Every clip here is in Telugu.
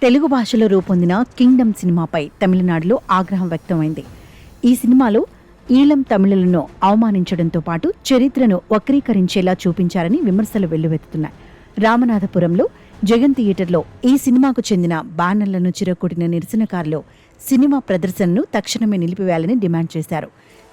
తెలుగు భాషలో రూపొందిన కింగ్డమ్ సినిమాపై తమిళనాడులో ఆగ్రహం వ్యక్తమైంది. ఈ సినిమాలో ఈళం తమిళులను అవమానించడంతో పాటు చరిత్రను వక్రీకరించేలా చూపించారని విమర్శలు వెల్లువెత్తుతున్నాయి. రామనాథపురంలో జగన్ థియేటర్లో ఈ సినిమాకు చెందిన బ్యానర్లను చిరకొట్టిన నిరసనకారులు సినిమా ప్రదర్శనను తక్షణమే నిలిపివేయాలని డిమాండ్ చేశారు.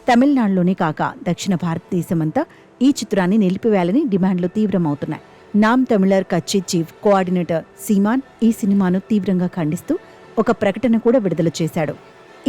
తమిళనాడులోనే కాక దక్షిణ భారతదేశమంతా ఈ చిత్రాన్ని నిలిపివేయాలని డిమాండ్లు తీవ్రమవుతున్నాయి. నామ్ తమిళర్ కచ్చి చీఫ్ కోఆర్డినేటర్ సీమాన్ ఈ సినిమాను తీవ్రంగా ఖండిస్తూ ఒక ప్రకటన కూడా విడుదల చేశాడు.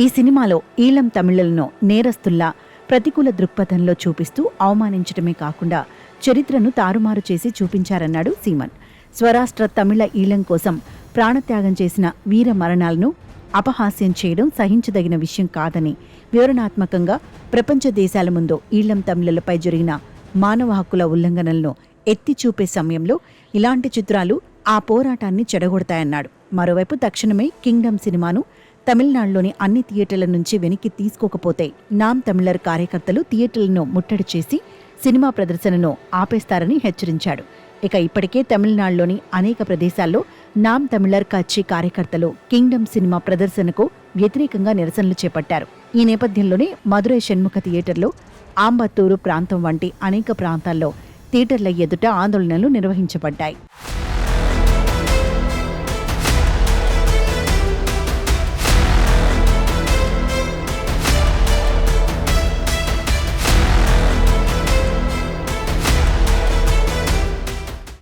ఈ సినిమాలో ఈళం తమిళులను నేరస్తుల్లా ప్రతికూల దృక్పథంలో చూపిస్తూ అవమానించడమే కాకుండా చరిత్రను తారుమారు చేసి చూపించారన్నాడు సీమన్. స్వరాష్ట్ర తమిళ ఈళం కోసం ప్రాణత్యాగం చేసిన వీర మరణాలను అపహాస్యం చేయడం సహించదగిన విషయం కాదని వివరణాత్మకంగా ప్రపంచ దేశాల ముందు ఈళం తమిళులపై జరిగిన మానవ హక్కుల ఉల్లంఘనలను ఎత్తి చూపే సమయంలో ఇలాంటి చిత్రాలు ఆ పోరాటాన్ని చెడగొడతాయన్నాడు. మరోవైపు తక్షణమే కింగ్డమ్ సినిమాను తమిళనాడులోని అన్ని థియేటర్ల నుంచి వెనక్కి తీసుకోకపోతే నామ్ తమిళర్ కార్యకర్తలు థియేటర్లను ముట్టడి చేసి సినిమా ప్రదర్శనను ఆపేస్తారని హెచ్చరించాడు. ఇక ఇప్పటికే తమిళనాడులోని అనేక ప్రదేశాల్లో నామ్ తమిళర్ కచ్చి కార్యకర్తలు కింగ్డమ్ సినిమా ప్రదర్శనకు వ్యతిరేకంగా నిరసనలు చేపట్టారు. ఈ నేపథ్యంలోనే మదురై షణ్ముఖ థియేటర్లో, ఆంబత్తూరు ప్రాంతం వంటి అనేక ప్రాంతాల్లో థియేటర్ల ఎదుట ఆందోళనలు నిర్వహించబడ్డాయి.